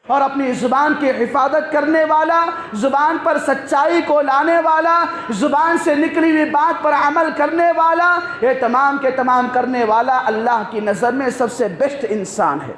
اور اپنی زبان کی حفاظت کرنے والا، زبان پر سچائی کو لانے والا، زبان سے نکلی ہوئی بات پر عمل کرنے والا، یہ تمام کے تمام کرنے والا اللہ کی نظر میں سب سے بیسٹ انسان ہے۔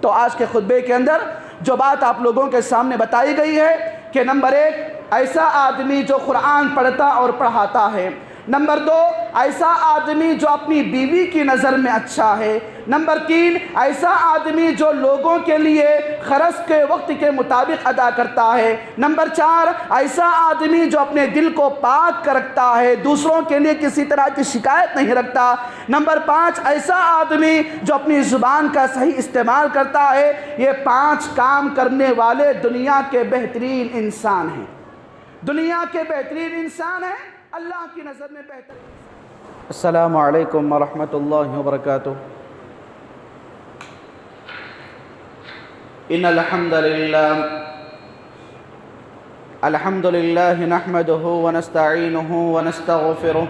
تو آج کے خطبے کے اندر جو بات آپ لوگوں کے سامنے بتائی گئی ہے کہ نمبر 1 ایسا آدمی جو قرآن پڑھتا اور پڑھاتا ہے، نمبر 2 ایسا آدمی جو اپنی بیوی کی نظر میں اچھا ہے، نمبر 3 ایسا آدمی جو لوگوں کے لیے خرچ کے وقت کے مطابق ادا کرتا ہے، نمبر 4 ایسا آدمی جو اپنے دل کو پاک رکھتا ہے، دوسروں کے لیے کسی طرح کی شکایت نہیں رکھتا، نمبر 5 ایسا آدمی جو اپنی زبان کا صحیح استعمال کرتا ہے۔ یہ 5 کام کرنے والے دنیا کے بہترین انسان ہیں، دنیا کے بہترین انسان ہیں، اللہ کی نظر میں بہتر۔ السلام علیکم ورحمۃ اللہ وبرکاتہ۔ ان الحمد للہ نحمده ونستعینه ونستغفره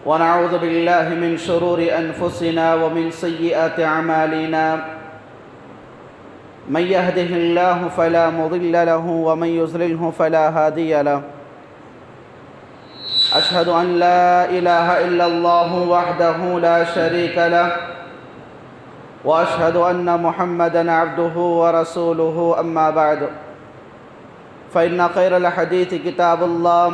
ونعوذ باللہ من شرور انفسنا ومن سیئات اعمالنا من يهده الله فلا مضل له ومن يضلله فلا هادي له أشهد أن لا إله إلا الله وحده لا شريك له وأشهد أن محمدًا عبده ورسوله أما بعد فإن خير الحديث كتاب الله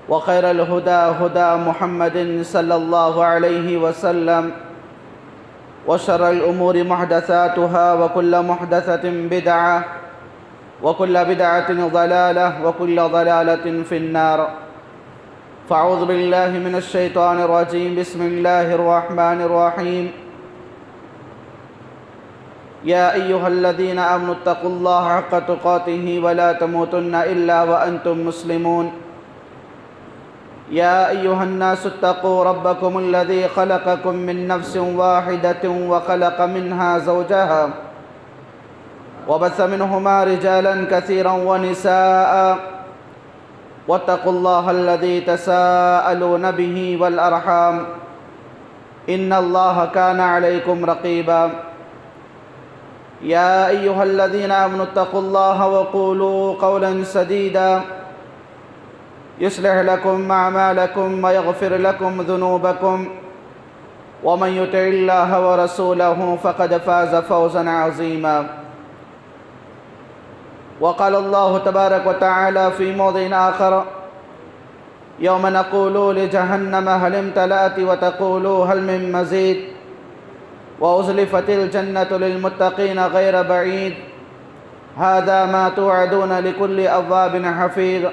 وخير الهدى هدى محمد صلى الله عليه وسلم وشر الأمور محدثاتها وكل محدثة بدعة وكل بدعة ضلالة وكل ضلالة في النار فأعوذ بالله من الشيطان الرجيم بسم الله الرحمن الرحيم يا أيها الذين آمنوا اتقوا الله حق تقاته ولا تموتن إلا وأنتم مسلمون يا أيها الناس اتقوا ربكم الذي خلقكم من نفس واحدة وخلق منها زوجها وبث منهما رجالا كثيرا ونساء واتقوا الله الذي تساءلون به والأرحام إن الله كان عليكم رقيبا يا أيها الذين آمنوا اتقوا الله وقولوا قولا سديدا يصلح لكم أعمالكم ويغفر لكم ذنوبكم ومن يطع الله ورسوله فقد فاز فوزا عظيما وقال الله تبارك وتعالى في موضع آخر يوم نقول لجهنم هل امتلأت وتقول هل من مزيد وأزلفت الجنة للمتقين غير بعيد هذا ما توعدون لكل أواب حفيظ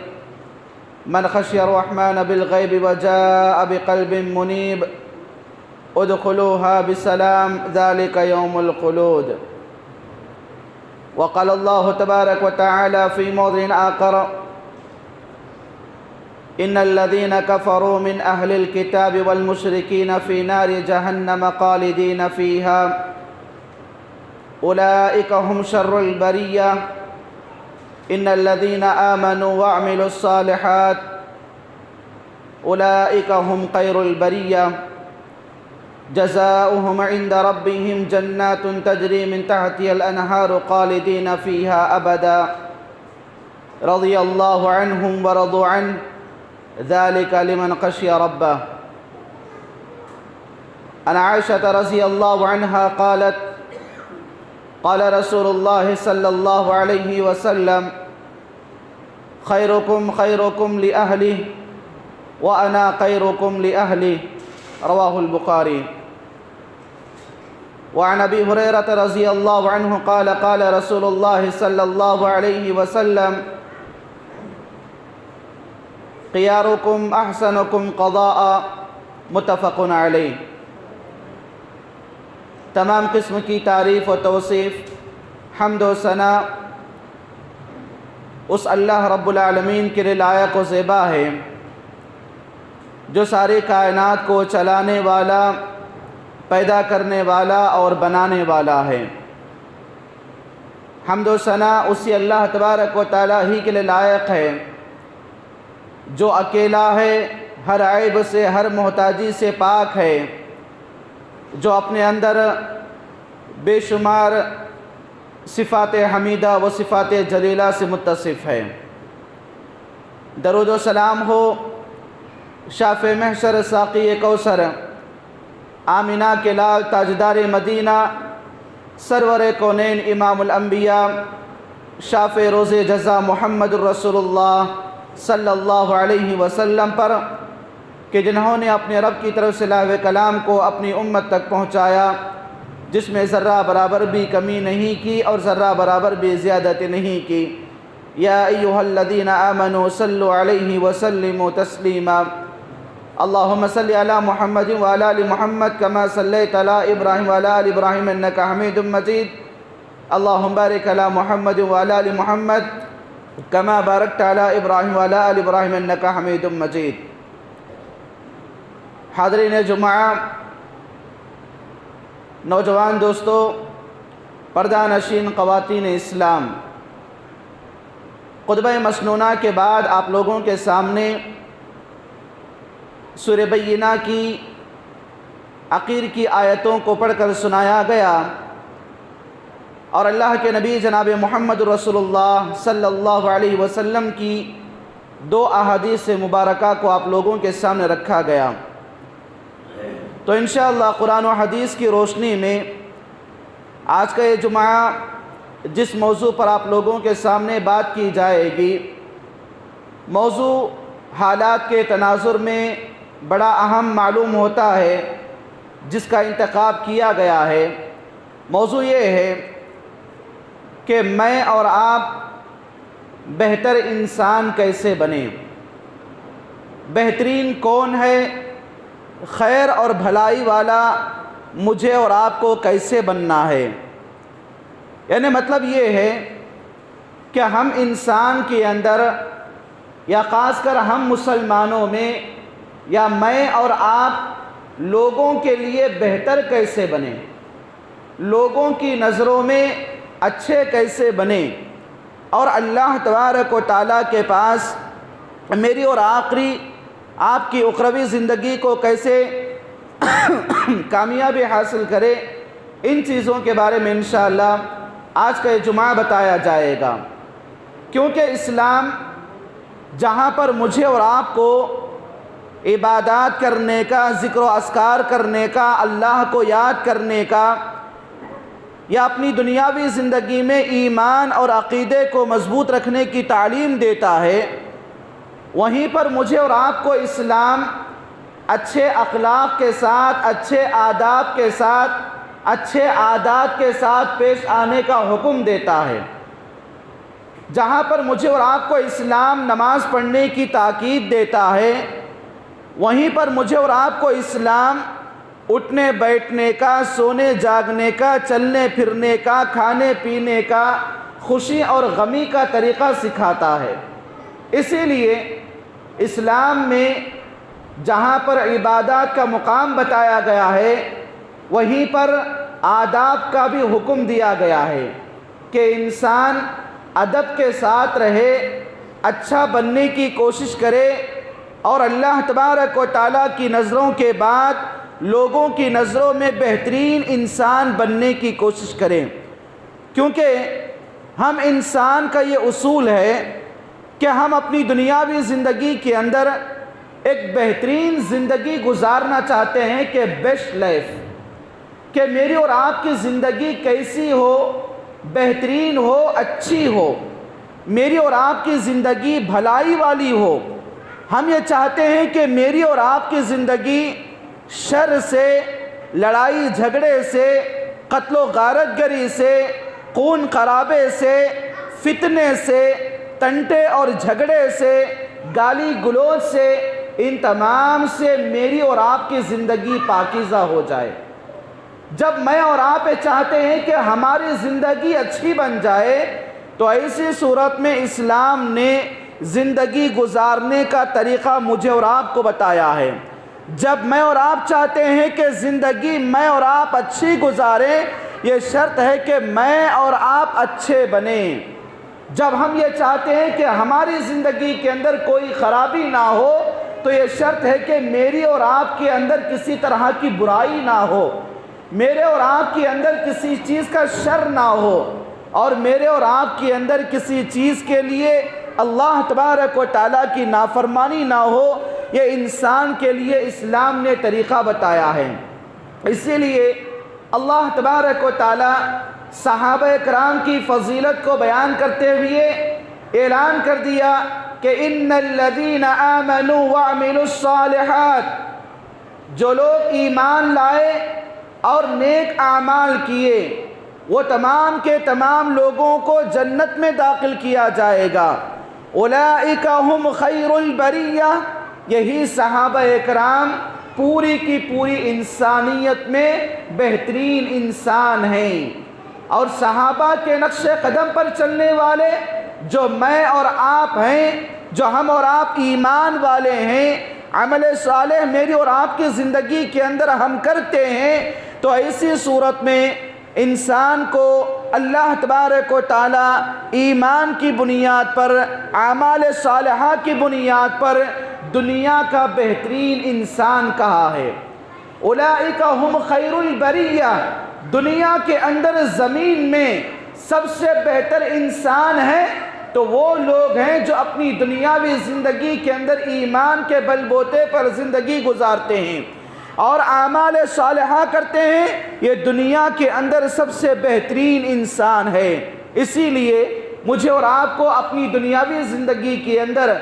من خشي الرحمن بالغيب وجاء بقلب منيب ادخلوها بسلام ذلك يوم الخلود وقال الله تبارك وتعالى في موضع آخر إن الذين كفروا من أهل الكتاب والمشركين في نار جهنم خالدين فيها أولئك هم شر البرية إن الذين آمنوا وعملوا الصالحات أولئك هم خير البرية جزاؤهم عند ربهم جنات تجري من تحتها الأنهار خالدين فيها أبدا رضي الله عنهم ورضوا عنه ذلك لمن خشي ربه عن عائشة رضي الله عنها قالت قال رسول الله صلى الله عليه وسلم خيركم خيركم لأهله وأنا خيركم لأهلي رواه البخاري وعن أبي هريرة رضي الله عنه قال قال رسول الله صلى الله عليه وسلم خياركم أحسنكم قضاء متفق علیہ۔ تمام قسم کی تعریف و توصیف، حمد و ثنا اس اللہ رب العالمین کے لیے لائق و زیبا ہے جو ساری کائنات کو چلانے والا، پیدا کرنے والا اور بنانے والا ہے۔ حمد و ثنا اسی اللہ تبارک و تعالیٰ ہی کے لیے لائق ہے جو اکیلا ہے، ہر عیب سے، ہر محتاجی سے پاک ہے، جو اپنے اندر بے شمار صفات حمیدہ و صفات جلیلہ سے متصف ہے۔ درود و سلام ہو شافع محشر ساقی کوثر، آمینہ کے لال تاجدار مدینہ، سرور کونین امام الانبیاء، شافع روز جزا محمد الرسول اللہ صلی اللہ علیہ وسلم پر، کہ جنہوں نے اپنے رب کی طرف سے لاوِ کلام کو اپنی امت تک پہنچایا، جس میں ذرہ برابر بھی کمی نہیں کی اور ذرہ برابر بھی زیادتی نہیں کی۔ یا ایہا الذین آمنوا صلوا علیہ وسلموا تسلیما۔ اللہم صلی علی محمد وعلی آل محمد کما صلیت علی ابراہیم وعلی آل ابراہیم انک حمید مجید۔ اللہم بارک علی محمد وعلی آل محمد کما بارکت علی ابراہیم وعلی آل ابراہیم انک حمید مجید۔ حاضرین جمعہ، نوجوان دوستو، پردہ نشین خواتین اسلام، خطبہ مسنونہ کے بعد آپ لوگوں کے سامنے سورہ بینہ کی اخیر کی آیتوں کو پڑھ کر سنایا گیا، اور اللہ کے نبی جناب محمد رسول اللہ صلی اللہ علیہ وسلم کی 2 احادیث مبارکہ کو آپ لوگوں کے سامنے رکھا گیا۔ تو انشاءاللہ قرآن و حدیث کی روشنی میں آج کا یہ جمعہ جس موضوع پر آپ لوگوں کے سامنے بات کی جائے گی، موضوع حالات کے تناظر میں بڑا اہم معلوم ہوتا ہے، جس کا انتخاب کیا گیا ہے۔ موضوع یہ ہے کہ میں اور آپ بہتر انسان کیسے بنیں، بہترین کون ہے، خیر اور بھلائی والا مجھے اور آپ کو کیسے بننا ہے۔ یعنی مطلب یہ ہے کہ ہم انسان کے اندر، یا خاص کر ہم مسلمانوں میں، یا میں اور آپ لوگوں کے لیے بہتر کیسے بنیں، لوگوں کی نظروں میں اچھے کیسے بنیں، اور اللہ تبارک و تعالیٰ کے پاس میری اور آپ کی اخروی زندگی کو کیسے کامیابی حاصل کرے، ان چیزوں کے بارے میں انشاءاللہ آج کا یہ جمعہ بتایا جائے گا۔ کیونکہ اسلام جہاں پر مجھے اور آپ کو عبادات کرنے کا، ذکر و اذکار کرنے کا، اللہ کو یاد کرنے کا، یا اپنی دنیاوی زندگی میں ایمان اور عقیدے کو مضبوط رکھنے کی تعلیم دیتا ہے، وہیں پر مجھے اور آپ کو اسلام اچھے اخلاق کے ساتھ، اچھے آداب کے ساتھ، اچھے عادات کے ساتھ پیش آنے کا حکم دیتا ہے۔ جہاں پر مجھے اور آپ کو اسلام نماز پڑھنے کی تاکید دیتا ہے، وہیں پر مجھے اور آپ کو اسلام اٹھنے بیٹھنے کا، سونے جاگنے کا، چلنے پھرنے کا، کھانے پینے کا، خوشی اور غمی کا طریقہ سکھاتا ہے۔ اسی لیے اسلام میں جہاں پر عبادات کا مقام بتایا گیا ہے، وہیں پر آداب کا بھی حکم دیا گیا ہے کہ انسان ادب کے ساتھ رہے، اچھا بننے کی کوشش کرے، اور اللہ تبارک و تعالیٰ کی نظروں کے بعد لوگوں کی نظروں میں بہترین انسان بننے کی کوشش کریں۔ کیونکہ ہم انسان کا یہ اصول ہے کہ ہم اپنی دنیاوی زندگی کے اندر ایک بہترین زندگی گزارنا چاہتے ہیں، کہ بیسٹ لائف، کہ میری اور آپ کی زندگی کیسی ہو، بہترین ہو، اچھی ہو، میری اور آپ کی زندگی بھلائی والی ہو۔ ہم یہ چاہتے ہیں کہ میری اور آپ کی زندگی شر سے، لڑائی جھگڑے سے، قتل و غارت گری سے، خون خرابے سے، فتنے سے، تنٹے اور جھگڑے سے، گالی گلوچ سے، ان تمام سے میری اور آپ کی زندگی پاکیزہ ہو جائے۔ جب میں اور آپ یہ چاہتے ہیں کہ ہماری زندگی اچھی بن جائے، تو ایسی صورت میں اسلام نے زندگی گزارنے کا طریقہ مجھے اور آپ کو بتایا ہے۔ جب میں اور آپ چاہتے ہیں کہ زندگی میں اور آپ اچھی گزاریں، یہ شرط ہے کہ میں اور آپ اچھے بنیں۔ جب ہم یہ چاہتے ہیں کہ ہماری زندگی کے اندر کوئی خرابی نہ ہو، تو یہ شرط ہے کہ میری اور آپ کے اندر کسی طرح کی برائی نہ ہو۔ میرے اور آپ کے اندر کسی چیز کا شر نہ ہو اور میرے اور آپ کے اندر کسی چیز کے لیے اللہ تبارک و تعالیٰ کی نافرمانی نہ ہو، یہ انسان کے لیے اسلام نے طریقہ بتایا ہے۔ اسی لیے اللہ تبارک و تعالیٰ صحابہ کرام کی فضیلت کو بیان کرتے ہوئے اعلان کر دیا کہ ان الذین آمنوا وعملوا الصالحات، جو لوگ ایمان لائے اور نیک اعمال کیے وہ تمام کے تمام لوگوں کو جنت میں داخل کیا جائے گا۔ اولئک ہم خیر البریہ، یہی صحابہ کرام پوری کی پوری انسانیت میں بہترین انسان ہیں، اور صحابہ کے نقش قدم پر چلنے والے جو میں اور آپ ہیں، جو ہم اور آپ ایمان والے ہیں، عمل صالح میری اور آپ کی زندگی کے اندر ہم کرتے ہیں، تو ایسی صورت میں انسان کو اللہ تبارک و تعالیٰ ایمان کی بنیاد پر، اعمال صالحہ کی بنیاد پر دنیا کا بہترین انسان کہا ہے۔ اولئک ہم خیر البریہ، دنیا کے اندر زمین میں سب سے بہتر انسان ہے تو وہ لوگ ہیں جو اپنی دنیاوی زندگی کے اندر ایمان کے بل بوتے پر زندگی گزارتے ہیں اور اعمال صالحہ کرتے ہیں، یہ دنیا کے اندر سب سے بہترین انسان ہے۔ اسی لیے مجھے اور آپ کو اپنی دنیاوی زندگی کے اندر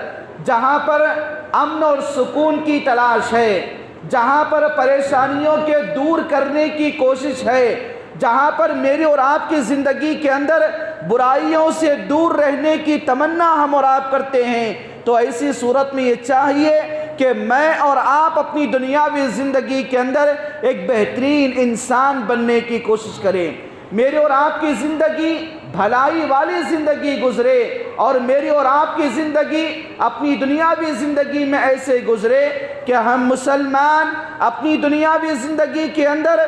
جہاں پر امن اور سکون کی تلاش ہے، جہاں پر پریشانیوں کے دور کرنے کی کوشش ہے، جہاں پر میری اور آپ کی زندگی کے اندر برائیوں سے دور رہنے کی تمنا ہم اور آپ کرتے ہیں، تو ایسی صورت میں یہ چاہیے کہ میں اور آپ اپنی دنیاوی زندگی کے اندر ایک بہترین انسان بننے کی کوشش کریں، میری اور آپ کی زندگی بھلائی والی زندگی گزرے، اور میری اور آپ کی زندگی اپنی دنیاوی زندگی میں ایسے گزرے کہ ہم مسلمان اپنی دنیاوی زندگی کے اندر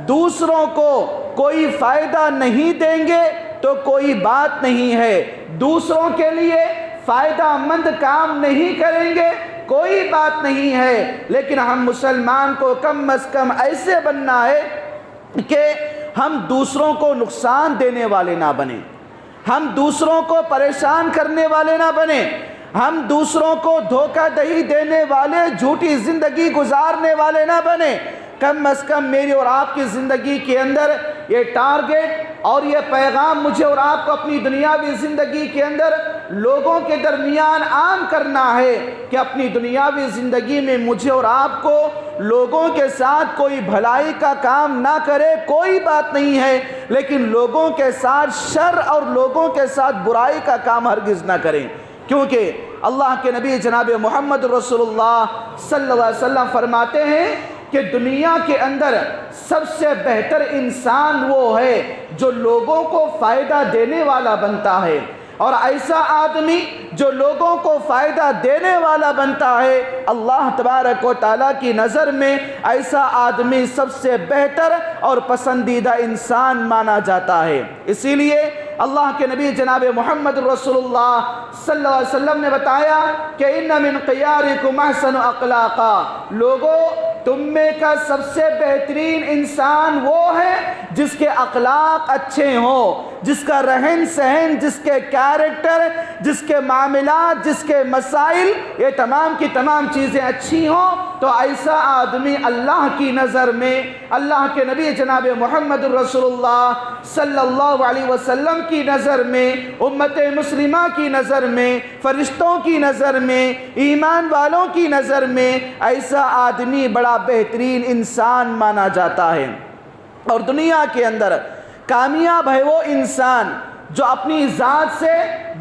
دوسروں کو کوئی فائدہ نہیں دیں گے تو کوئی بات نہیں ہے، دوسروں کے لیے فائدہ مند کام نہیں کریں گے کوئی بات نہیں ہے، لیکن ہم مسلمان کو کم از کم ایسے بننا ہے کہ ہم دوسروں کو نقصان دینے والے نہ بنیں، ہم دوسروں کو پریشان کرنے والے نہ بنیں، ہم دوسروں کو دھوکہ دہی دینے والے، جھوٹی زندگی گزارنے والے نہ بنیں۔ کم از کم میری اور آپ کی زندگی کے اندر یہ ٹارگٹ اور یہ پیغام مجھے اور آپ کو اپنی دنیاوی زندگی کے اندر لوگوں کے درمیان عام کرنا ہے کہ اپنی دنیاوی زندگی میں مجھے اور آپ کو لوگوں کے ساتھ کوئی بھلائی کا کام نہ کرے کوئی بات نہیں ہے، لیکن لوگوں کے ساتھ شر اور لوگوں کے ساتھ برائی کا کام ہرگز نہ کریں، کیونکہ اللہ کے نبی جناب محمد رسول اللہ صلی اللہ علیہ وسلم فرماتے ہیں کہ دنیا کے اندر سب سے بہتر انسان وہ ہے جو لوگوں کو فائدہ دینے والا بنتا ہے، اور ایسا آدمی جو لوگوں کو فائدہ دینے والا بنتا ہے اللہ تبارک و تعالیٰ کی نظر میں ایسا آدمی سب سے بہتر اور پسندیدہ انسان مانا جاتا ہے۔ اسی لیے اللہ کے نبی جناب محمد رسول اللہ صلی اللہ علیہ وسلم نے بتایا کہ ان من خیارکم احسن اخلاقا، لوگوں تم میں کا سب سے بہترین انسان وہ ہے جس کے اخلاق اچھے ہوں، جس کا رہن سہن، جس کے کیریکٹر، جس کے معاملات، جس کے مسائل، یہ تمام کی تمام چیزیں اچھی ہوں، تو ایسا آدمی اللہ کی نظر میں، اللہ کے نبی جناب محمد رسول اللہ صلی اللہ علیہ وسلم کی نظر میں، امت مسلمہ کی نظر میں، فرشتوں کی نظر میں، ایمان والوں کی نظر میں ایسا آدمی بڑا بہترین انسان مانا جاتا ہے۔ اور دنیا کے اندر کامیاب ہے وہ انسان جو اپنی ذات سے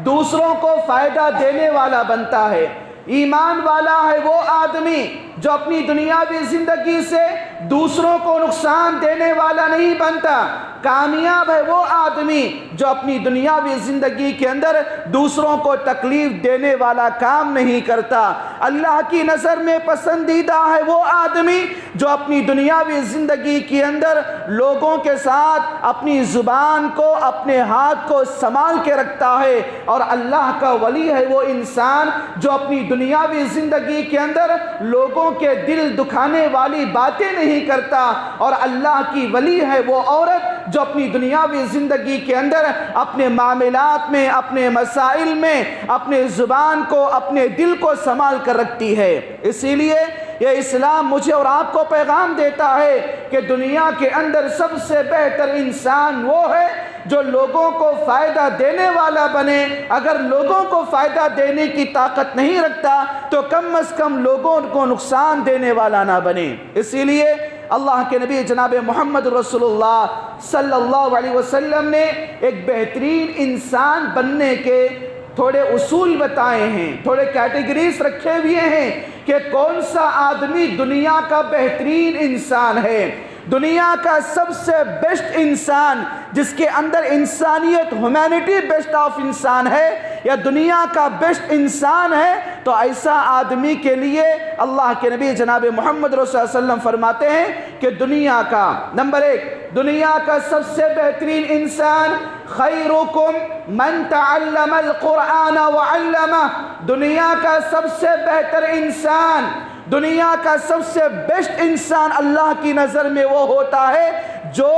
دوسروں کو فائدہ دینے والا بنتا ہے، ایمان والا ہے وہ آدمی جو اپنی دنیاوی زندگی سے دوسروں کو نقصان دینے والا نہیں بنتا، کامیاب ہے وہ آدمی جو اپنی دنیاوی زندگی کے اندر دوسروں کو تکلیف دینے والا کام نہیں کرتا، اللہ کی نظر میں پسندیدہ ہے وہ آدمی جو اپنی دنیاوی زندگی کے اندر لوگوں کے ساتھ اپنی زبان کو، اپنے ہاتھ کو سنبھال کے رکھتا ہے، اور اللہ کا ولی ہے وہ انسان جو اپنی دنیاوی زندگی کے اندر لوگوں کے دل دکھانے والی باتیں نہیں نہیں کرتا، اور اللہ کی ولی ہے وہ عورت جو اپنی دنیاوی زندگی کے اندر اپنے معاملات میں، اپنے مسائل میں اپنے زبان کو، اپنے دل کو سنبھال کر رکھتی ہے۔ اسی لیے یہ اسلام مجھے اور آپ کو پیغام دیتا ہے کہ دنیا کے اندر سب سے بہتر انسان وہ ہے جو لوگوں کو فائدہ دینے والا بنے۔ اگر لوگوں کو فائدہ دینے کی طاقت نہیں رکھتا تو کم از کم لوگوں کو نقصان دینے والا نہ بنے۔ اسی لیے اللہ کے نبی جناب محمد رسول اللہ صلی اللہ علیہ وسلم نے ایک بہترین انسان بننے کے تھوڑے اصول بتائے ہیں، تھوڑے کیٹیگریز رکھے ہوئے ہیں کہ کون سا آدمی دنیا کا بہترین انسان ہے، دنیا کا سب سے بیسٹ انسان جس کے اندر انسانیت، ہیومینٹی بیسٹ آف انسان ہے، یا دنیا کا بیسٹ انسان ہے، تو ایسا آدمی کے لیے اللہ کے نبی جناب محمد رسول اللہ علیہ وسلم فرماتے ہیں کہ دنیا کا نمبر 1، دنیا کا سب سے بہترین انسان خیرکم من تعلم القرآن وعلمہ، دنیا کا سب سے بہتر انسان، دنیا کا سب سے بیسٹ انسان اللہ کی نظر میں وہ ہوتا ہے جو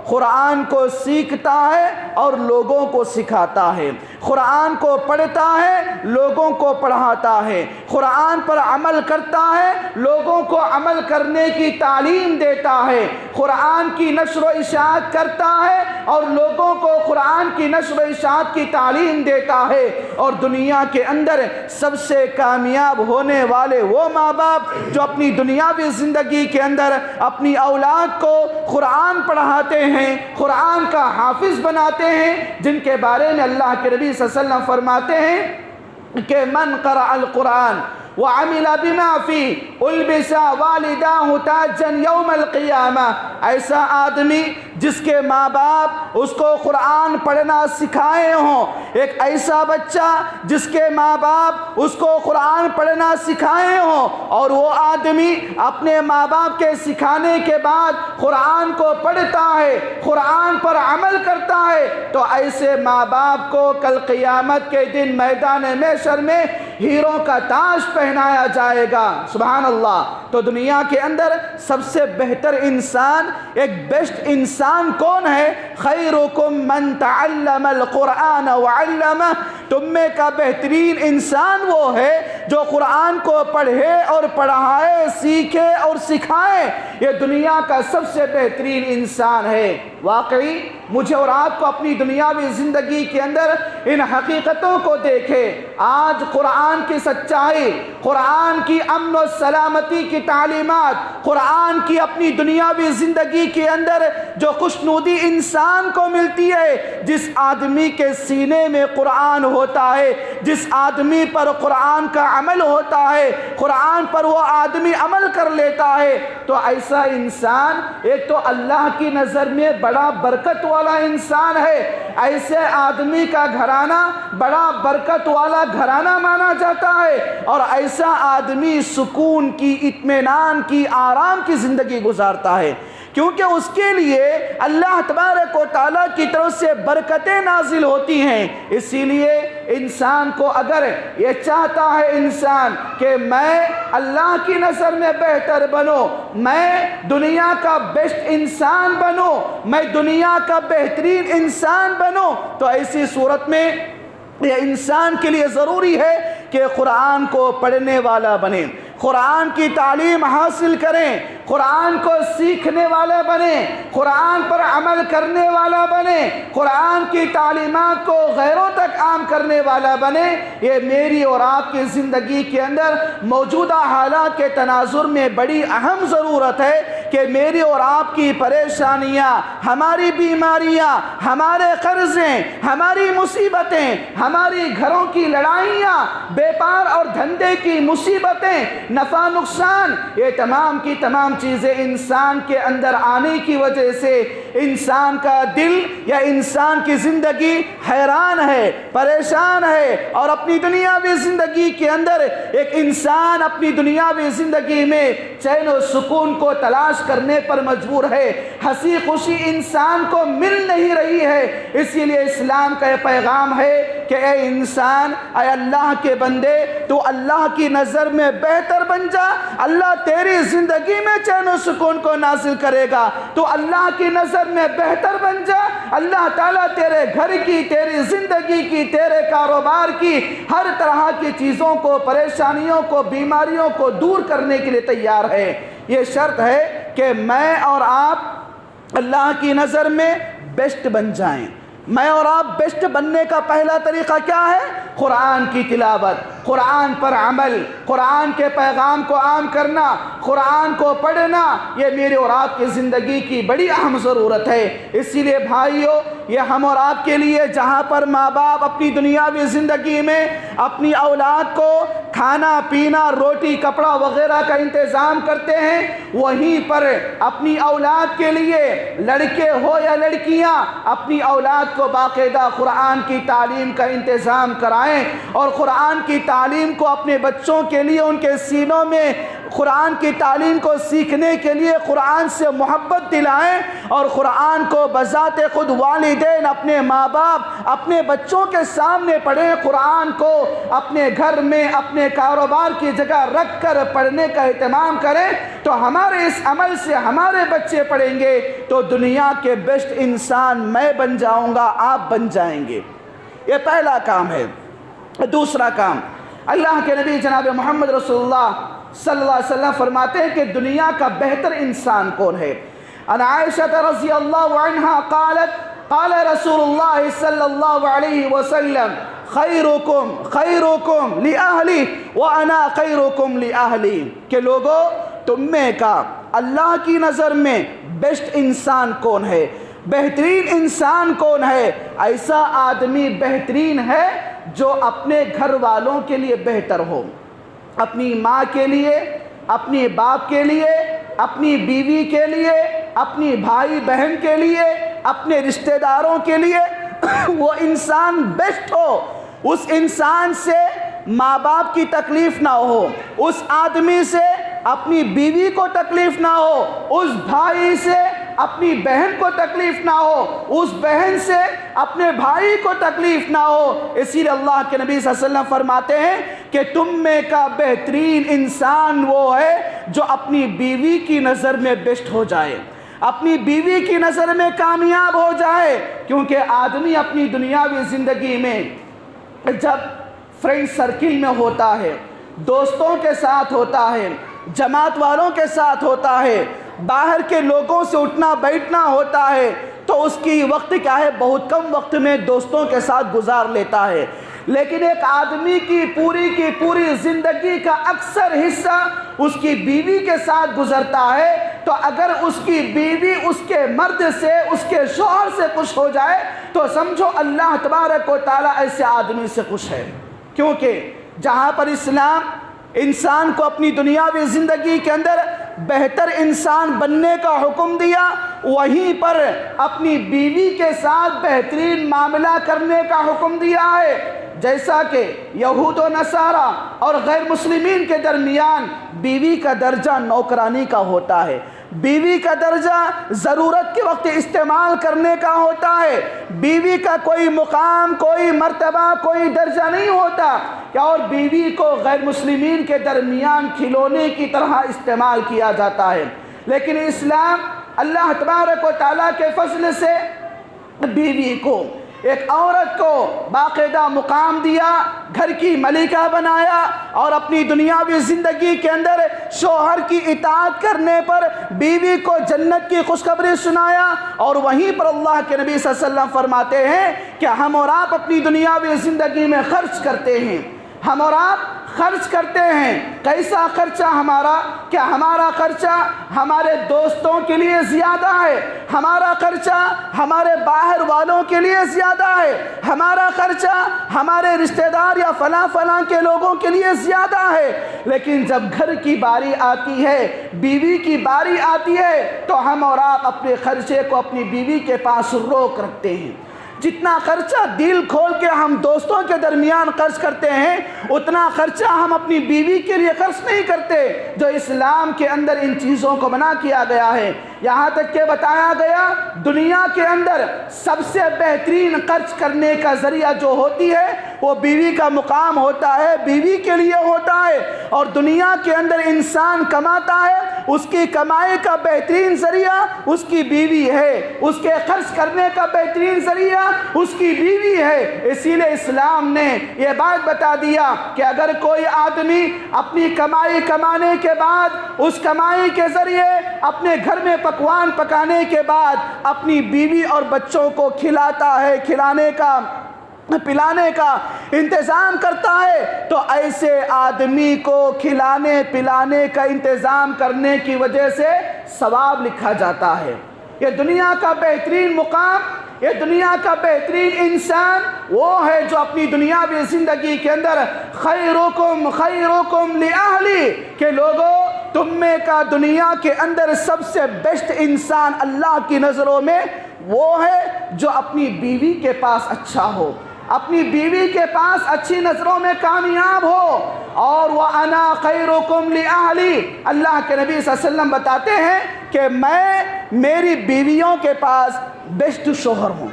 قرآن کو سیکھتا ہے اور لوگوں کو سکھاتا ہے، قرآن کو پڑھتا ہے، لوگوں کو پڑھاتا ہے، قرآن پر عمل کرتا ہے، لوگوں کو عمل کرنے کی تعلیم دیتا ہے، قرآن کی نشر و اشاعت کرتا ہے اور لوگوں کو قرآن کی نشر و اشاعت کی تعلیم دیتا ہے۔ اور دنیا کے اندر سب سے کامیاب ہونے والے وہ ماں باپ جو اپنی دنیاوی زندگی کے اندر اپنی اولاد کو قرآن پڑھاتے ہیں، قرآن کا حافظ بناتے ہیں، جن کے بارے میں اللہ کے نبی صلی اللہ علیہ وسلم فرماتے ہیں کہ من قرأ القرآن وعمل بما فيه البس والداه تاجا یوم القیامہ، ایسا آدمی جس کے ماں باپ اس کو قرآن پڑھنا سکھائے ہوں، ایک ایسا بچہ جس کے ماں باپ اس کو قرآن پڑھنا سکھائے ہوں اور وہ آدمی اپنے ماں باپ کے سکھانے کے بعد قرآن کو پڑھتا ہے، قرآن پر عمل کرتا ہے، تو ایسے ماں باپ کو کل قیامت کے دن میدان محشر میں ہیروں کا تاج پہنایا جائے گا۔ سبحان اللہ۔ تو دنیا کے اندر سب سے بہتر انسان، ایک بیسٹ انسان کون ہے؟ خیرکم من تعلم القرآن وعلمہ، تم میں کا بہترین انسان وہ ہے جو قرآن کو پڑھے اور پڑھائے، سیکھے اور سکھائے، یہ دنیا کا سب سے بہترین انسان ہے۔ واقعی مجھے اور آپ کو اپنی دنیاوی زندگی کے اندر ان حقیقتوں کو دیکھے۔ آج قرآن کی سچائی، قرآن کی امن و سلامتی کی تعلیمات، قرآن کی اپنی دنیاوی زندگی کے اندر جو خوشنودی انسان کو ملتی ہے، جس آدمی کے سینے میں قرآن ہوتا ہے، جس آدمی پر قرآن کا عمل ہوتا ہے، قرآن پر وہ آدمی عمل کر لیتا ہے، تو ایسا انسان ایک تو اللہ کی نظر میں بڑا برکت والا انسان ہے، ایسے آدمی کا گھرانہ بڑا برکت والا گھرانہ مانا جاتا ہے، اور ایسا آدمی سکون کی، اطمینان کی، آرام کی زندگی گزارتا ہے، کیونکہ اس کے لیے اللہ تبارک و تعالیٰ کی طرف سے برکتیں نازل ہوتی ہیں۔ اسی لیے انسان کو اگر یہ چاہتا ہے انسان کہ میں اللہ کی نظر میں بہتر بنوں، میں دنیا کا بیسٹ انسان بنوں، میں دنیا کا بہترین انسان بنوں، تو ایسی صورت میں یہ انسان کے لیے ضروری ہے کہ قرآن کو پڑھنے والا بنے، قرآن کی تعلیم حاصل کریں، قرآن کو سیکھنے والا بنے، قرآن پر عمل کرنے والا بنے، قرآن کی تعلیمات کو غیروں تک عام کرنے والا بنے۔ یہ میری اور آپ کی زندگی کے اندر موجودہ حالات کے تناظر میں بڑی اہم ضرورت ہے کہ میری اور آپ کی پریشانیاں، ہماری بیماریاں، ہمارے قرضیں، ہماری مصیبتیں، ہماری گھروں کی لڑائیاں، بیپار اور دھندے کی مصیبتیں، نفع نقصان، یہ تمام کی تمام چیزیں انسان کے اندر آنے کی وجہ سے انسان کا دل یا انسان کی زندگی حیران ہے، پریشان ہے، اور اپنی دنیاوی زندگی کے اندر ایک انسان اپنی دنیاوی زندگی میں چین و سکون کو تلاش کرنے پر مجبور ہے، ہنسی خوشی انسان کو مل نہیں رہی ہے۔ اسی لیے اسلام کا یہ پیغام ہے کہ اے انسان، اے اللہ کے بندے، تو اللہ کی نظر میں بہتر بن جا، اللہ تیری زندگی میں چین و سکون کو نازل کرے گا تو اللہ کی نظر میں بہتر بن جا۔ اللہ تعالیٰ تیرے گھر کی، تیری زندگی کی، تیرے کاروبار کی ہر طرح کی چیزوں کو، پریشانیوں کو، بیماریوں کو دور کرنے کے لیے تیار ہے۔ یہ شرط ہے کہ میں اور آپ اللہ کی نظر میں بیسٹ بن جائیں۔ میں اور آپ بیسٹ بننے کا پہلا طریقہ کیا ہے؟ قرآن کی تلاوت، قرآن پر عمل، قرآن کے پیغام کو عام کرنا، قرآن کو پڑھنا، یہ میرے اور آپ کی زندگی کی بڑی اہم ضرورت ہے۔ اسی لیے بھائیو، یہ ہم اور آپ کے لیے جہاں پر ماں باپ اپنی دنیاوی زندگی میں اپنی اولاد کو کھانا پینا، روٹی کپڑا وغیرہ کا انتظام کرتے ہیں، وہیں پر اپنی اولاد کے لیے لڑکے ہو یا لڑکیاں اپنی اولاد کو باقاعدہ قرآن کی تعلیم کا انتظام کرائیں، اور قرآن کی تعلیم کو اپنے بچوں کے لیے ان کے سینوں میں قرآن کی تعلیم کو سیکھنے کے لیے قرآن سے محبت دلائیں، اور قرآن کو بذات خود والدین اپنے ماں باپ اپنے بچوں کے سامنے پڑھیں۔ قرآن کو اپنے گھر میں اپنے کاروبار کی جگہ رکھ کر پڑھنے کا اہتمام کریں، تو ہمارے اس عمل سے ہمارے بچے پڑھیں گے تو دنیا کے بیسٹ انسان میں بن جاؤں گا، آپ بن جائیں گے۔ یہ پہلا کام ہے۔ دوسرا کام، اللہ کے نبی جناب محمد رسول اللہ صلی اللہ علیہ وسلم فرماتے ہیں کہ دنیا کا بہتر انسان کون ہے؟ عن عائشہ رضی اللہ عنہا قالت قال رسول اللہ صلی اللہ علیہ وسلم خیرکم خیرکم لأہلی وانا خیرکم لأہلی، کہ لوگوں تم میں کا اللہ کی نظر میں بیسٹ انسان کون ہے، بہترین انسان کون ہے؟ ایسا آدمی بہترین ہے جو اپنے گھر والوں کے لیے بہتر ہو، اپنی ماں کے لیے، اپنی باپ کے لیے، اپنی بیوی کے لیے، اپنی بھائی بہن کے لیے، اپنے رشتہ داروں کے لیے وہ انسان بیسٹ ہو۔ اس انسان سے ماں باپ کی تکلیف نہ ہو، اس آدمی سے اپنی بیوی کو تکلیف نہ ہو، اس بھائی سے اپنی بہن کو تکلیف نہ ہو، اس بہن سے اپنے بھائی کو تکلیف نہ ہو۔ اسی لیے اللہ کے نبی صلی اللہ علیہ وسلم فرماتے ہیں کہ تم میں کا بہترین انسان وہ ہے جو اپنی بیوی کی نظر میں بیسٹ ہو جائے، اپنی بیوی کی نظر میں کامیاب ہو جائے۔ کیونکہ آدمی اپنی دنیاوی زندگی میں جب فرینڈ سرکل میں ہوتا ہے، دوستوں کے ساتھ ہوتا ہے، جماعت والوں کے ساتھ ہوتا ہے، باہر کے لوگوں سے اٹھنا بیٹھنا ہوتا ہے، تو اس کی وقت کیا ہے، بہت کم وقت میں دوستوں کے ساتھ گزار لیتا ہے۔ لیکن ایک آدمی کی پوری زندگی کا اکثر حصہ اس کی بیوی کے ساتھ گزرتا ہے، تو اگر اس کی بیوی اس کے مرد سے، اس کے شوہر سے خوش ہو جائے تو سمجھو اللہ تبارک و تعالیٰ ایسے آدمی سے خوش ہے۔ کیونکہ جہاں پر اسلام انسان کو اپنی دنیاوی زندگی کے اندر بہتر انسان بننے کا حکم دیا، وہیں پر اپنی بیوی کے ساتھ بہترین معاملہ کرنے کا حکم دیا ہے۔ جیسا کہ یہود و نصارہ اور غیر مسلمین کے درمیان بیوی کا درجہ نوکرانی کا ہوتا ہے، بیوی کا درجہ ضرورت کے وقت استعمال کرنے کا ہوتا ہے، بیوی کا کوئی مقام، کوئی مرتبہ، کوئی درجہ نہیں ہوتا، اور بیوی کو غیر مسلمین کے درمیان کھلونے کی طرح استعمال کیا جاتا ہے۔ لیکن اسلام اللہ تبارک و تعالیٰ کے فضل سے بیوی کو، ایک عورت کو باقاعدہ مقام دیا، گھر کی ملکہ بنایا، اور اپنی دنیاوی زندگی کے اندر شوہر کی اطاعت کرنے پر بیوی کو جنت کی خوشخبری سنایا۔ اور وہیں پر اللہ کے نبی صلی اللہ علیہ وسلم فرماتے ہیں کہ ہم اور آپ اپنی دنیاوی زندگی میں خرچ کرتے ہیں، ہم اور آپ خرچ کرتے ہیں۔ کیسا خرچہ ہمارا؟ کیا ہمارا خرچہ ہمارے دوستوں کے لیے زیادہ ہے؟ ہمارا خرچہ ہمارے باہر والوں کے لیے زیادہ ہے؟ ہمارا خرچہ ہمارے رشتہ دار یا فلاں کے لوگوں کے لیے زیادہ ہے؟ لیکن جب گھر کی باری آتی ہے، بیوی کی باری آتی ہے، تو ہم اور آپ اپنے خرچے کو اپنی بیوی کے پاس روک رکھتے ہیں۔ جتنا خرچہ دل کھول کے ہم دوستوں کے درمیان خرچ کرتے ہیں، اتنا خرچہ ہم اپنی بیوی کے لیے خرچ نہیں کرتے، جو اسلام کے اندر ان چیزوں کو منع کیا گیا ہے۔ یہاں تک کہ بتایا گیا دنیا کے اندر سب سے بہترین خرچ کرنے کا ذریعہ جو ہوتی ہے وہ بیوی کا مقام ہوتا ہے، بیوی کے لیے ہوتا ہے۔ اور دنیا کے اندر انسان کماتا ہے اس کی کمائی کا بہترین ذریعہ اس کی بیوی ہے، اس کے خرچ کرنے کا بہترین ذریعہ اس کی بیوی ہے۔ اسی لیے اسلام نے یہ بات بتا دیا کہ اگر کوئی آدمی اپنی کمائی کمانے کے بعد، اس کمائی کے ذریعے اپنے گھر میں پکوان پکانے کے بعد اپنی بیوی اور بچوں کو کھلاتا ہے، کھلانے کا پلانے کا انتظام کرتا ہے، تو ایسے آدمی کو کھلانے پلانے کا انتظام کرنے کی وجہ سے ثواب لکھا جاتا ہے۔ یہ دنیا کا بہترین مقام، یہ دنیا کا بہترین انسان وہ ہے جو اپنی دنیاوی زندگی کے اندر خیرکم خیرکم لأہلی، کہ لوگوں تم میں کا دنیا کے اندر سب سے بیسٹ انسان اللہ کی نظروں میں وہ ہے جو اپنی بیوی کے پاس اچھا ہو، اپنی بیوی کے پاس اچھی نظروں میں کامیاب ہو۔ اور وَأَنَا خَيْرُكُمْ لِأَهْلِي، اللہ کے نبی صلی اللہ علیہ وسلم بتاتے ہیں کہ میں میری بیویوں کے پاس بیسٹ شوہر ہوں۔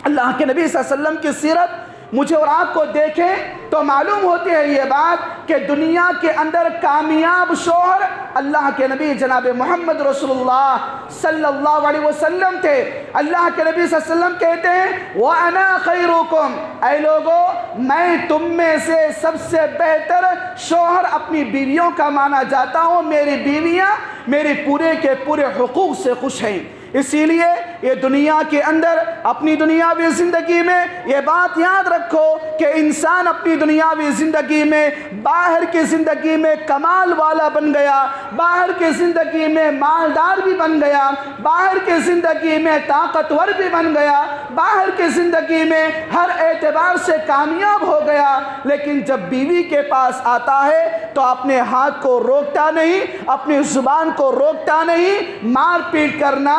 اللہ کے نبی صلی اللہ علیہ وسلم کی سیرت مجھے اور آپ کو دیکھیں تو معلوم ہوتی ہے یہ بات کہ دنیا کے اندر کامیاب شوہر اللہ کے نبی جناب محمد رسول اللہ صلی اللہ علیہ وسلم تھے۔ اللہ کے نبی صلی اللہ علیہ وسلم کہتے ہیں وَأَنَا خَيْرُكُمْ، اے لوگوں میں تم میں سے سب سے بہتر شوہر اپنی بیویوں کا مانا جاتا ہوں، میری بیویاں میرے پورے کے پورے حقوق سے خوش ہیں۔ اسی لیے یہ دنیا کے اندر اپنی دنیاوی زندگی میں یہ بات یاد رکھو کہ انسان اپنی دنیاوی زندگی میں باہر کی زندگی میں کمال والا بن گیا، باہر کی زندگی میں مالدار بھی بن گیا، باہر کی زندگی میں طاقتور بھی بن گیا، باہر کی زندگی میں ہر اعتبار سے کامیاب ہو گیا، لیکن جب بیوی کے پاس آتا ہے تو اپنے ہاتھ کو روکتا نہیں، اپنی زبان کو روکتا نہیں، مار پیٹ کرنا،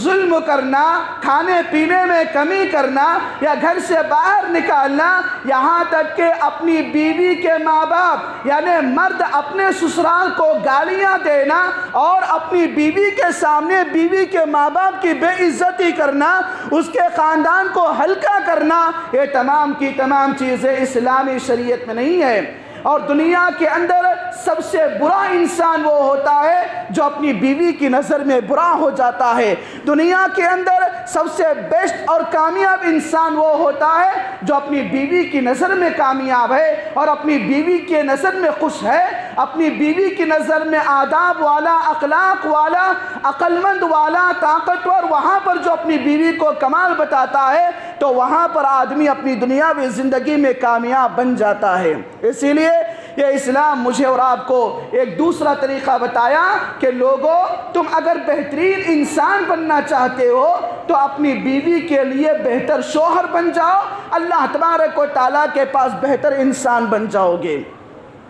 ظلم کرنا، کھانے پینے میں کمی کرنا یا گھر سے باہر نکالنا، یہاں تک کہ اپنی بیوی کے ماں باپ یعنی مرد اپنے سسرال کو گالیاں دینا اور اپنی بیوی کے سامنے بیوی کے ماں باپ کی بے عزتی کرنا، اس کے خاندان کو ہلکا کرنا، یہ تمام کی تمام چیزیں اسلامی شریعت میں نہیں ہے۔ اور دنیا کے اندر سب سے برا انسان وہ ہوتا ہے جو اپنی بیوی کی نظر میں برا ہو جاتا ہے۔ دنیا کے اندر سب سے بیسٹ اور کامیاب انسان وہ ہوتا ہے جو اپنی بیوی کی نظر میں کامیاب ہے اور اپنی بیوی کی نظر میں خوش ہے، اپنی بیوی کی نظر میں آداب والا، اخلاق والا، عقل مند والا، طاقتور، وہاں پر جو اپنی بیوی کو کمال بتاتا ہے تو وہاں پر آدمی اپنی دنیاوی زندگی میں کامیاب بن جاتا ہے۔ اسی لیے یہ اسلام مجھے اور آپ کو ایک دوسرا طریقہ بتایا کہ لوگوں تم اگر بہترین انسان بننا چاہتے ہو تو اپنی بیوی کے لیے بہتر شوہر بن جاؤ، اللہ تبارک و تعالیٰ کے پاس بہتر انسان بن جاؤ گے۔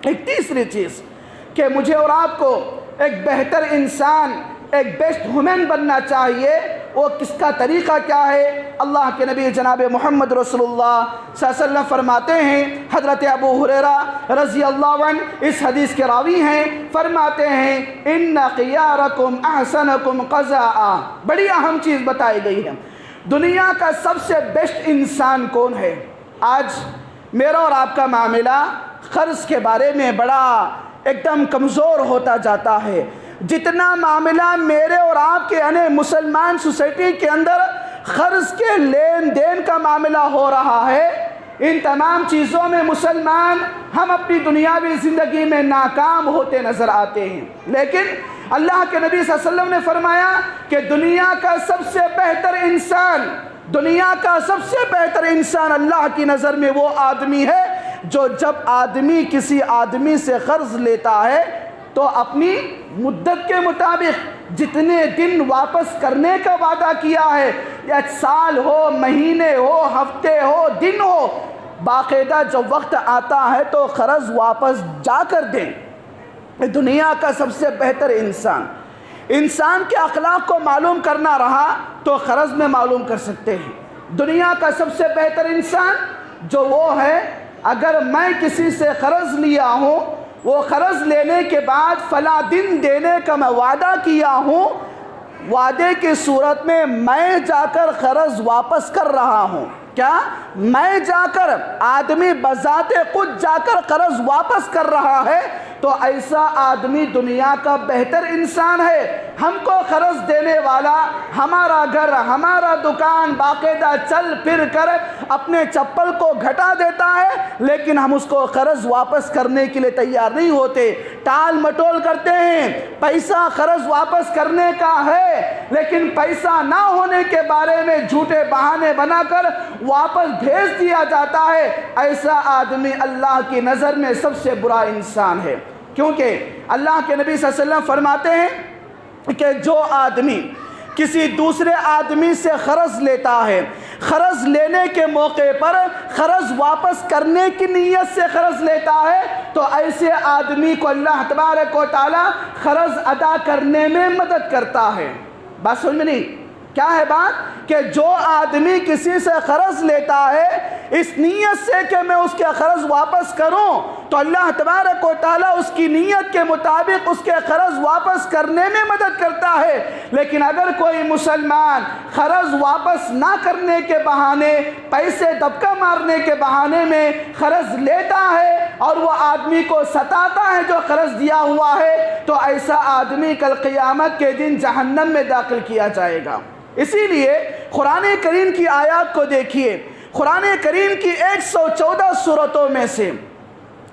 ایک تیسری چیز کہ مجھے اور آپ کو ایک بہتر انسان، ایک بیسٹ وومن بننا چاہیے، وہ کس کا طریقہ کیا ہے؟ اللہ کے نبی جناب محمد رسول اللہ صلی اللہ علیہ وسلم فرماتے ہیں، حضرت ابو ہریرہ رضی اللہ عنہ اس حدیث کے راوی ہیں، فرماتے ہیں ان خیارکم احسنکم قضاء، بڑی اہم چیز بتائی گئی ہے۔ دنیا کا سب سے بیسٹ انسان کون ہے؟ آج میرا اور آپ کا معاملہ قرض کے بارے میں بڑا ایک دم کمزور ہوتا جاتا ہے۔ جتنا معاملہ میرے اور آپ کے یعنی مسلمان سوسائٹی کے اندر قرض کے لین دین کا معاملہ ہو رہا ہے، ان تمام چیزوں میں مسلمان ہم اپنی دنیاوی زندگی میں ناکام ہوتے نظر آتے ہیں، لیکن اللہ کے نبی صلی اللہ علیہ وسلم نے فرمایا کہ دنیا کا سب سے بہتر انسان، دنیا کا سب سے بہتر انسان اللہ کی نظر میں وہ آدمی ہے جو جب آدمی کسی آدمی سے قرض لیتا ہے تو اپنی مدت کے مطابق جتنے دن واپس کرنے کا وعدہ کیا ہے، یا سال ہو، مہینے ہو، ہفتے ہو، دن ہو، باقاعدہ جب وقت آتا ہے تو قرض واپس جا کر دیں۔ دنیا کا سب سے بہتر انسان کے اخلاق کو معلوم کرنا رہا تو قرض میں معلوم کر سکتے ہیں۔ دنیا کا سب سے بہتر انسان جو وہ ہے، اگر میں کسی سے قرض لیا ہوں، وہ قرض لینے کے بعد فلاں دن دینے کا میں وعدہ کیا ہوں، وعدے کی صورت میں جا کر قرض واپس کر رہا ہوں۔ کیا میں جا کر آدمی بذات خود جا کر قرض واپس کر رہا ہے تو ایسا آدمی دنیا کا بہتر انسان ہے۔ ہم کو قرض دینے والا ہمارا گھر، ہمارا دکان باقاعدہ چل پھر کر اپنے چپل کو گھٹا دیتا ہے، لیکن ہم اس کو قرض واپس کرنے کے لیے تیار نہیں ہوتے، ٹال مٹول کرتے ہیں۔ پیسہ قرض واپس کرنے کا ہے، لیکن پیسہ نہ ہونے کے بارے میں جھوٹے بہانے بنا کر واپس بھیج دیا جاتا ہے۔ ایسا آدمی اللہ کی نظر میں سب سے برا انسان ہے، کیونکہ اللہ کے نبی صلی اللہ علیہ وسلم فرماتے ہیں کہ جو آدمی کسی دوسرے آدمی سے قرض لیتا ہے، قرض لینے کے موقع پر قرض واپس کرنے کی نیت سے قرض لیتا ہے، تو ایسے آدمی کو اللہ تبارک و تعالی قرض ادا کرنے میں مدد کرتا ہے۔ بات سمجھ میں نہیں؟ کیا ہے بات؟ کہ جو آدمی کسی سے قرض لیتا ہے اس نیت سے کہ میں اس کے قرض واپس کروں، تو اللہ تبارک و تعالیٰ اس کی نیت کے مطابق اس کے قرض واپس کرنے میں مدد کرتا ہے۔ لیکن اگر کوئی مسلمان قرض واپس نہ کرنے کے بہانے، پیسے دبکا مارنے کے بہانے میں قرض لیتا ہے اور وہ آدمی کو ستاتا ہے جو قرض دیا ہوا ہے، تو ایسا آدمی کل قیامت کے دن جہنم میں داخل کیا جائے گا۔ اسی لیے قرآن کریم کی آیات کو دیکھیے، قرآن کریم کی 114 سورتوں میں سے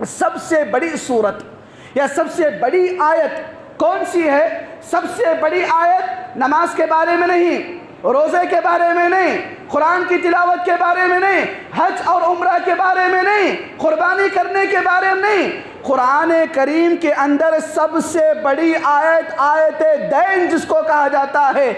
سب سے بڑی سورت یا سب سے بڑی آیت کون سی ہے؟ سب سے بڑی آیت نماز کے بارے میں نہیں، روزے کے بارے میں نہیں، قرآن کی تلاوت کے بارے میں نہیں، حج اور عمرہ کے بارے میں نہیں، قربانی کرنے کے بارے میں نہیں، قرآن کریم کے اندر سب سے بڑی آیت آیت دین جس کو کہا جاتا ہے،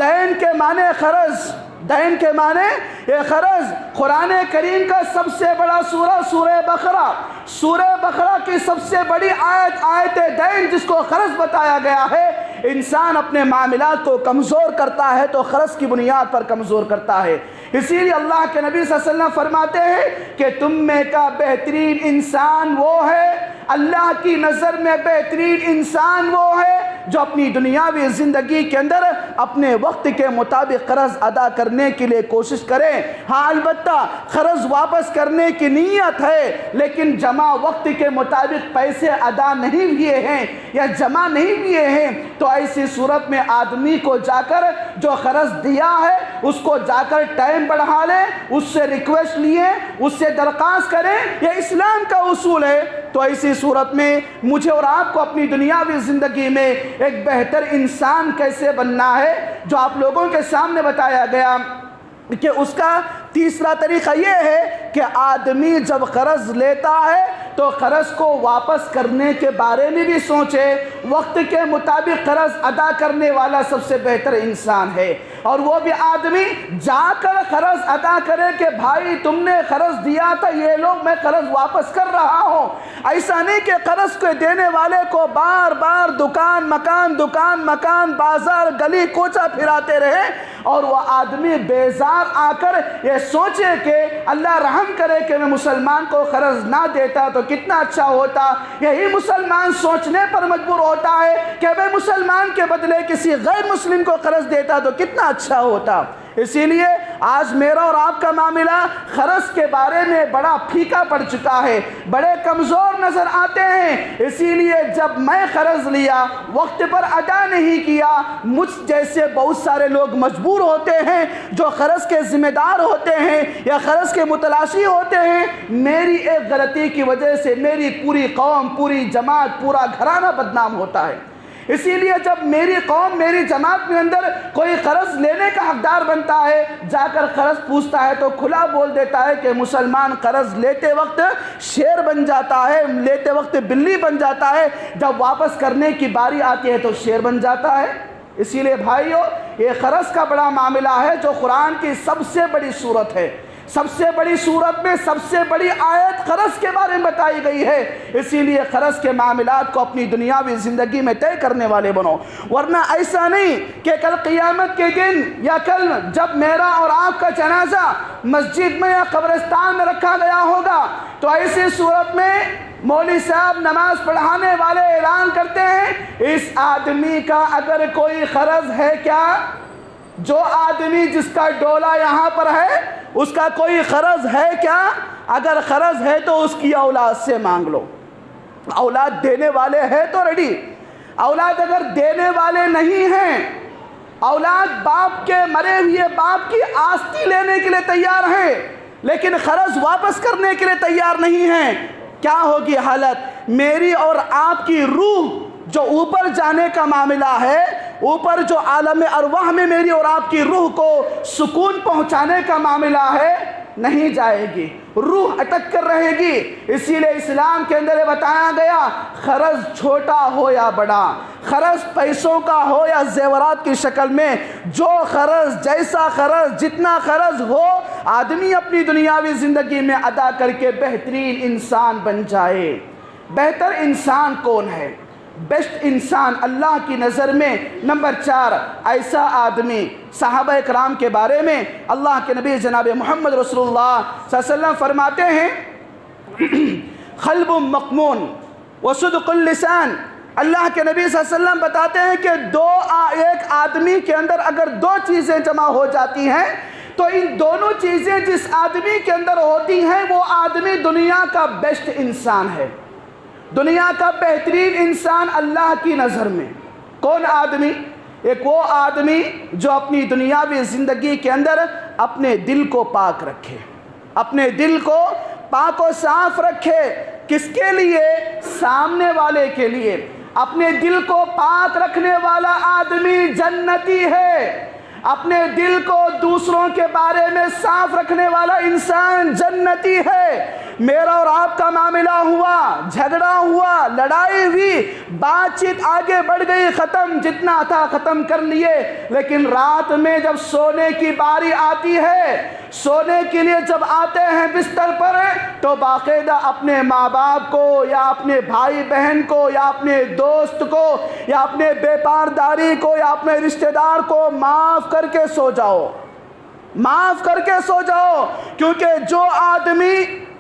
دین کے معنی قرض، دین کے معنی یہ قرض۔ قرآن کریم کا سب سے بڑا سورہ سورہ بقرہ، سورہ بقرہ کی سب سے بڑی آیت آیت دین جس کو قرض بتایا گیا ہے۔ انسان اپنے معاملات کو کمزور کرتا ہے تو قرض کی بنیاد پر کمزور کرتا ہے۔ اسی لیے اللہ کے نبی صلی اللہ علیہ وسلم فرماتے ہیں کہ تم میں کا بہترین انسان وہ ہے، اللہ کی نظر میں بہترین انسان وہ ہے جو اپنی دنیاوی زندگی کے اندر اپنے وقت کے مطابق قرض ادا کرنے کے لیے کوشش کرے۔ ہاں البتہ قرض واپس کرنے کی نیت ہے، لیکن جمع وقت کے مطابق پیسے ادا نہیں ہوئے ہیں یا جمع نہیں ہوئے ہیں، تو ایسی صورت میں آدمی کو جا کر جو قرض دیا ہے اس کو جا کر ٹائم بڑھا لے، اس سے ریکویسٹ لیے، اس سے درخواست کریں، یہ اسلام کا اصول ہے۔ تو ایسی صورت میں مجھے اور آپ کو اپنی دنیاوی زندگی میں ایک بہتر انسان کیسے بننا ہے، جو آپ لوگوں کے سامنے بتایا گیا کہ اس کا تیسرا طریقہ یہ ہے کہ آدمی جب قرض لیتا ہے تو قرض کو واپس کرنے کے بارے میں بھی سوچے۔ وقت کے مطابق قرض ادا کرنے والا سب سے بہتر انسان ہے، اور وہ بھی آدمی جا کر قرض ادا کرے کہ بھائی تم نے قرض دیا تھا، یہ لوگ میں قرض واپس کر رہا ہوں۔ ایسا نہیں کہ قرض کو دینے والے کو بار بار دکان مکان بازار گلی کوچہ پھراتے رہے اور وہ آدمی بیزار آ کر یہ سوچے کہ اللہ رحم کرے کہ میں مسلمان کو قرض نہ دیتا تو کتنا اچھا ہوتا۔ یہی مسلمان سوچنے پر مجبور ہوتا ہے کہ میں مسلمان کے بدلے کسی غیر مسلم کو قرض دیتا تو کتنا اچھا ہوتا۔ اسی لیے آج میرا اور آپ کا معاملہ قرض کے بارے میں بڑا پھیکا پڑ چکا ہے، بڑے کمزور نظر آتے ہیں۔ اسی لیے جب میں قرض لیا وقت پر ادا نہیں کیا، مجھ جیسے بہت سارے لوگ مجبور ہوتے ہیں جو قرض کے ذمہ دار ہوتے ہیں یا قرض کے متلاشی ہوتے ہیں۔ میری ایک غلطی کی وجہ سے میری پوری قوم، پوری جماعت، پورا گھرانہ بدنام ہوتا ہے۔ اسی لیے جب میری قوم، میری جماعت میں اندر کوئی قرض لینے کا حقدار بنتا ہے، جا کر قرض پوچھتا ہے تو کھلا بول دیتا ہے کہ مسلمان قرض لیتے وقت شیر بن جاتا ہے، لیتے وقت بلی بن جاتا ہے، جب واپس کرنے کی باری آتی ہے تو شیر بن جاتا ہے۔ اسی لیے بھائیو، یہ قرض کا بڑا معاملہ ہے جو قرآن کی سب سے بڑی صورت ہے۔ سب سے بڑی صورت میں سب سے بڑی آیت قرض کے بارے میں بتائی گئی ہے۔ اسی لیے قرض کے معاملات کو اپنی دنیاوی زندگی میں طے کرنے والے بنو، ورنہ ایسا نہیں کہ کل قیامت کے دن یا کل جب میرا اور آپ کا جنازہ مسجد میں یا قبرستان میں رکھا گیا ہوگا تو ایسی صورت میں مولوی صاحب نماز پڑھانے والے اعلان کرتے ہیں اس آدمی کا اگر کوئی قرض ہے کیا؟ جو آدمی جس کا ڈولا یہاں پر ہے اس کا کوئی قرض ہے کیا؟ اگر قرض ہے تو اس کی اولاد سے مانگ لو۔ اولاد دینے والے ہیں تو ریڈی، اولاد اگر دینے والے نہیں ہیں، اولاد باپ کے مرے ہوئے باپ کی آستی لینے کے لیے تیار ہیں لیکن قرض واپس کرنے کے لیے تیار نہیں ہیں، کیا ہوگی حالت؟ میری اور آپ کی روح جو اوپر جانے کا معاملہ ہے، اوپر جو عالم ارواح میں میری اور آپ کی روح کو سکون پہنچانے کا معاملہ ہے، نہیں جائے گی، روح اٹک کر رہے گی۔ اسی لیے اسلام کے اندر یہ بتایا گیا، قرض چھوٹا ہو یا بڑا، قرض پیسوں کا ہو یا زیورات کی شکل میں، جو قرض، جیسا قرض، جتنا قرض ہو، آدمی اپنی دنیاوی زندگی میں ادا کر کے بہترین انسان بن جائے۔ بہتر انسان کون ہے؟ بیسٹ انسان اللہ کی نظر میں نمبر 4 ایسا آدمی، صحابہ اکرام کے بارے میں اللہ کے نبی جناب محمد رسول اللہ صلی اللہ علیہ وسلم فرماتے ہیں، قلب مقمون وصدق اللسان۔ اللہ کے نبی صلی اللہ علیہ وسلم بتاتے ہیں کہ ایک آدمی کے اندر اگر 2 چیزیں جمع ہو جاتی ہیں تو ان دونوں چیزیں جس آدمی کے اندر ہوتی ہیں وہ آدمی دنیا کا بیسٹ انسان ہے، دنیا کا بہترین انسان اللہ کی نظر میں۔ کون آدمی؟ ایک وہ آدمی جو اپنی دنیاوی زندگی کے اندر اپنے دل کو پاک رکھے، اپنے دل کو پاک و صاف رکھے۔ کس کے لیے؟ سامنے والے کے لیے۔ اپنے دل کو پاک رکھنے والا آدمی جنتی ہے، اپنے دل کو دوسروں کے بارے میں صاف رکھنے والا انسان جنتی ہے۔ میرا اور آپ کا معاملہ ہوا، جھگڑا ہوا، لڑائی ہوئی، بات چیت آگے بڑھ گئی، ختم، جتنا تھا ختم کر لیے، لیکن رات میں جب سونے کی باری آتی ہے، سونے کے لیے جب آتے ہیں بستر پر، تو باقاعدہ اپنے ماں باپ کو یا اپنے بھائی بہن کو یا اپنے دوست کو یا اپنے بے پرداری کو یا اپنے رشتہ دار کو معاف کر کے سو جاؤ، معاف کر کے سو جاؤ۔ کیونکہ جو آدمی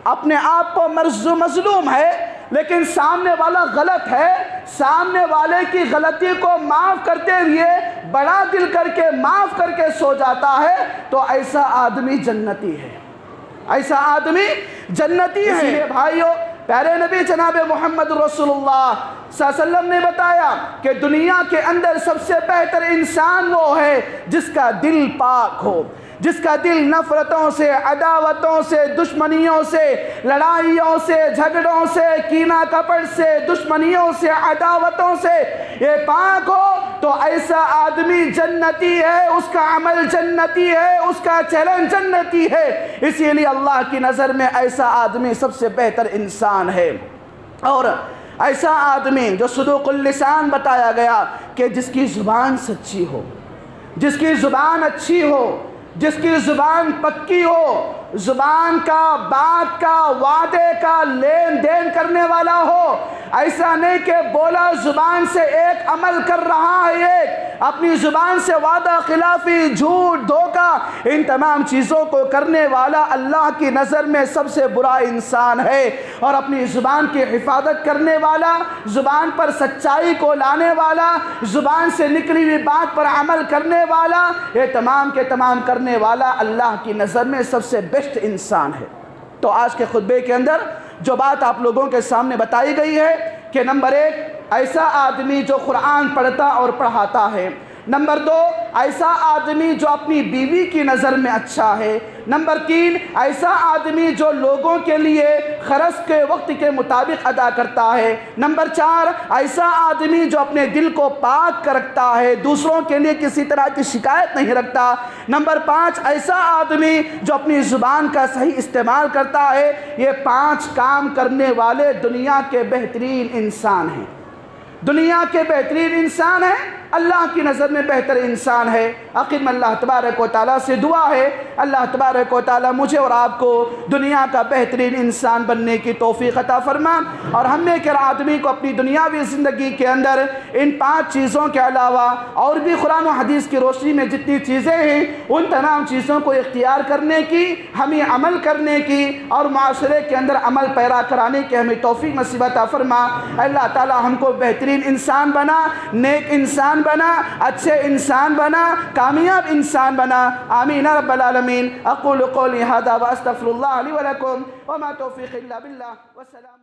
اپنے آپ کو مظلوم ہے لیکن سامنے والا غلط ہے، سامنے والے کی غلطی کو معاف کرتے ہوئے بڑا دل کر کے معاف کر کے سو جاتا ہے، تو ایسا آدمی جنتی ہے، ایسا آدمی جنتی ہے۔ اس لیے بھائیو، پیارے نبی جناب محمد رسول اللہ صلی اللہ علیہ وسلم نے بتایا کہ دنیا کے اندر سب سے بہتر انسان وہ ہے جس کا دل پاک ہو، جس کا دل نفرتوں سے، عداوتوں سے، دشمنیوں سے، لڑائیوں سے، جھگڑوں سے، کینہ کپٹ سے، دشمنیوں سے، عداوتوں سے یہ پاک ہو، تو ایسا آدمی جنتی ہے، اس کا عمل جنتی ہے، اس کا چلن جنتی ہے۔ اسی لیے اللہ کی نظر میں ایسا آدمی سب سے بہتر انسان ہے۔ اور ایسا آدمی جو صدوق اللسان بتایا گیا کہ جس کی زبان سچی ہو، جس کی زبان اچھی ہو، جس کی زبان پکی ہو، زبان کا، بات کا، وعدے کا لین دین کرنے والا ہو، ایسا نہیں کہ بولا زبان سے ایک عمل کر رہا ہے ایک، اپنی زبان سے وعدہ خلافی، جھوٹ، دھوکہ، ان تمام چیزوں کو کرنے والا اللہ کی نظر میں سب سے برا انسان ہے۔ اور اپنی زبان کی حفاظت کرنے والا، زبان پر سچائی کو لانے والا، زبان سے نکلی ہوئی بات پر عمل کرنے والا، یہ تمام کے تمام کرنے والا اللہ کی نظر میں سب سے بیسٹ انسان ہے۔ تو آج کے خطبے کے اندر جو بات آپ لوگوں کے سامنے بتائی گئی ہے کہ نمبر 1 ایسا آدمی جو قرآن پڑھتا اور پڑھاتا ہے، نمبر 2 ایسا آدمی جو اپنی بیوی کی نظر میں اچھا ہے، نمبر 3 ایسا آدمی جو لوگوں کے لیے خرچ کے وقت کے مطابق ادا کرتا ہے، نمبر 4 ایسا آدمی جو اپنے دل کو پاک رکھتا ہے، دوسروں کے لیے کسی طرح کی شکایت نہیں رکھتا، نمبر 5 ایسا آدمی جو اپنی زبان کا صحیح استعمال کرتا ہے۔ یہ 5 کام کرنے والے دنیا کے بہترین انسان ہیں، دنیا کے بہترین انسان ہیں، اللہ کی نظر میں بہتر انسان ہے۔ عقیم اللہ تبارک و تعالیٰ سے دعا ہے اللہ تبارک و تعالیٰ مجھے اور آپ کو دنیا کا بہترین انسان بننے کی توفیق عطا فرما، اور ہم نے کہ آدمی کو اپنی دنیاوی زندگی کے اندر ان 5 چیزوں کے علاوہ اور بھی قرآن و حدیث کی روشنی میں جتنی چیزیں ہیں ان تمام چیزوں کو اختیار کرنے کی، ہمیں عمل کرنے کی اور معاشرے کے اندر عمل پیرا کرانے کی ہمیں توفیق نصیب عطا فرما۔ اللہ تعالیٰ ہم کو بہترین انسان بنا، نیک انسان بنا، اچھے انسان بنا، کامیاب انسان بنا۔ آمین رب العالمین۔ اقول قولی ھذا واستغفر اللہ لی ولکم وما توفیق الا باللہ، والسلام